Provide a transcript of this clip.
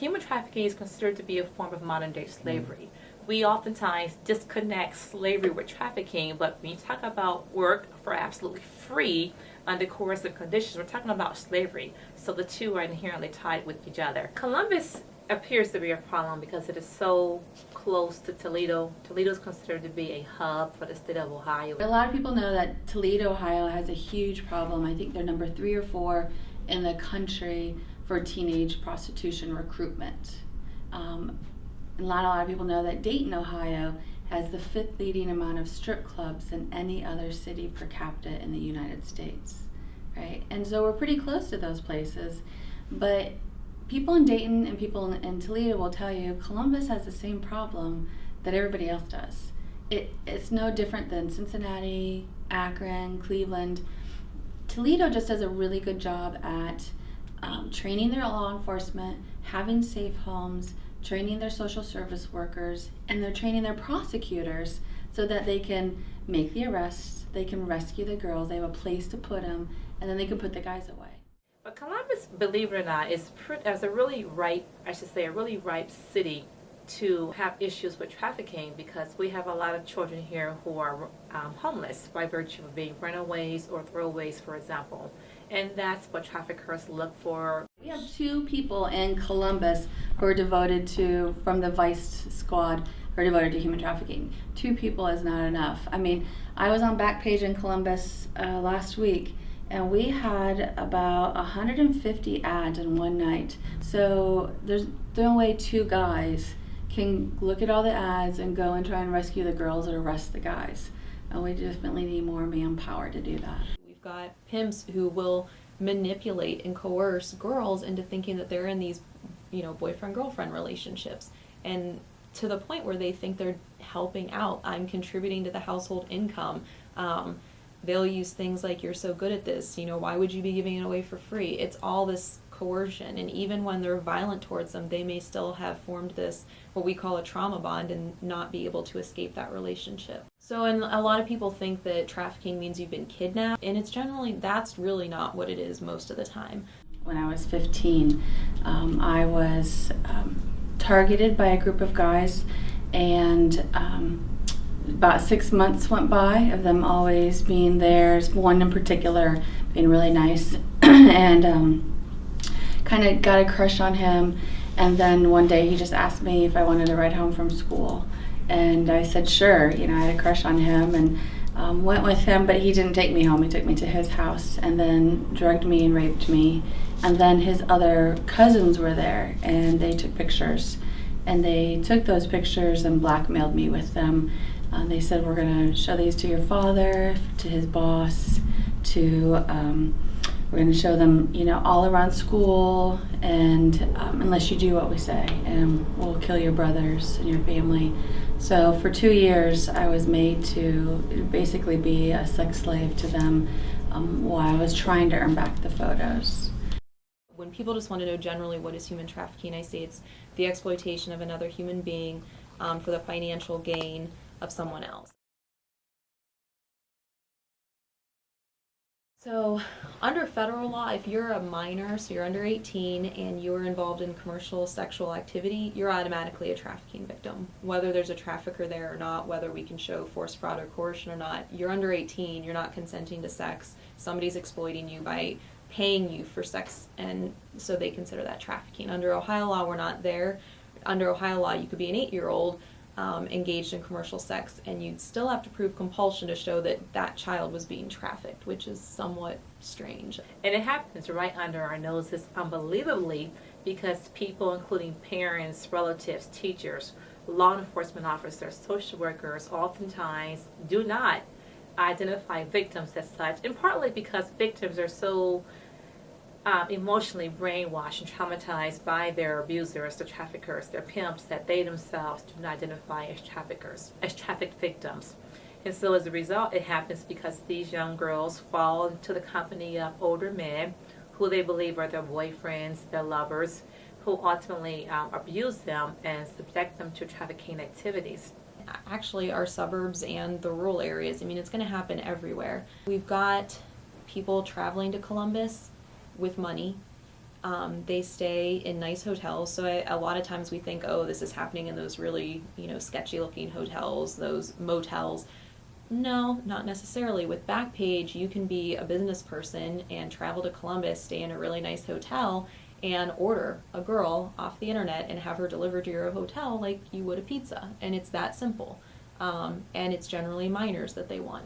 Human trafficking is considered to be a form of modern-day slavery. We oftentimes disconnect slavery with trafficking, but when you talk about work for absolutely free under coercive conditions, we're talking about slavery. So the two are inherently tied with each other. Columbus appears to be a problem because it is so close to Toledo. Toledo is considered to be a hub for the state of Ohio. A lot of people know that Toledo, Ohio has a huge problem. I think they're number 3 or 4 in the country for teenage prostitution recruitment. Not a lot of people know that Dayton, Ohio has the 5th leading amount of strip clubs than any other city per capita in the United States, right? And so we're pretty close to those places, but people in Dayton and people in Toledo will tell you Columbus has the same problem that everybody else does. It's no different than Cincinnati, Akron, Cleveland. Toledo just does a really good job at training their law enforcement, having safe homes, training their social service workers, and they're training their prosecutors so that they can make the arrests, they can rescue the girls, they have a place to put them, and then they can put the guys away. But Columbus, believe it or not, is a really ripe city to have issues with trafficking, because we have a lot of children here who are homeless by virtue of being runaways or throwaways, for example. And that's what traffickers look for. We have 2 people in Columbus who are devoted to, from the Vice squad, who are devoted to human trafficking. 2 people is not enough. I mean, I was on Backpage in Columbus last week, and we had about 150 ads in one night. So there's no way 2 guys can look at all the ads and go and try and rescue the girls or arrest the guys. And we definitely need more manpower to do that. We've got pimps who will manipulate and coerce girls into thinking that they're in these, boyfriend-girlfriend relationships. And to the point where they think they're helping out. I'm contributing to the household income. They'll use things like, you're so good at this, why would you be giving it away for free? It's all this coercion, and even when they're violent towards them, they may still have formed this, what we call a trauma bond, and not be able to escape that relationship. So, and a lot of people think that trafficking means you've been kidnapped, and that's really not what it is most of the time. When I was 15, I was targeted by a group of guys, and about 6 months went by of them always being there. One in particular being really nice, and kind of got a crush on him. And then one day he just asked me if I wanted to ride home from school, and I said sure. I had a crush on him, and went with him, but he didn't take me home. He took me to his house and then drugged me and raped me. And then his other cousins were there, and they took pictures, and they took those pictures and blackmailed me with them. They said, we're going to show these to your father, to his boss, we're going to show them, all around school, and unless you do what we say, and we'll kill your brothers and your family. So for 2 years, I was made to basically be a sex slave to them while I was trying to earn back the photos. When people just want to know generally what is human trafficking, I say it's the exploitation of another human being for the financial gain of someone else. So under federal law, if you're a minor, so you're under 18 and you're involved in commercial sexual activity, you're automatically a trafficking victim. Whether there's a trafficker there or not, whether we can show force, fraud, or coercion or not, you're under 18, you're not consenting to sex, somebody's exploiting you by paying you for sex, and so they consider that trafficking. Under Ohio law, we're not there. Under Ohio law, you could be an 8-year-old engaged in commercial sex, and you'd still have to prove compulsion to show that that child was being trafficked, which is somewhat strange. And it happens right under our noses unbelievably, because people, including parents, relatives, teachers, law enforcement officers, social workers, oftentimes do not identify victims as such, and partly because victims are so emotionally brainwashed and traumatized by their abusers, the traffickers, their pimps, that they themselves do not identify as traffickers, as trafficked victims. And so as a result, it happens because these young girls fall into the company of older men who they believe are their boyfriends, their lovers, who ultimately abuse them and subject them to trafficking activities. Actually, our suburbs and the rural areas, it's going to happen everywhere. We've got people traveling to Columbus with money, They stay in nice hotels. So a lot of times we think, oh, this is happening in those really, sketchy looking hotels, those motels. No, not necessarily. With Backpage, you can be a business person and travel to Columbus, stay in a really nice hotel, and order a girl off the internet and have her delivered to your hotel like you would a pizza. And it's that simple. And it's generally minors that they want.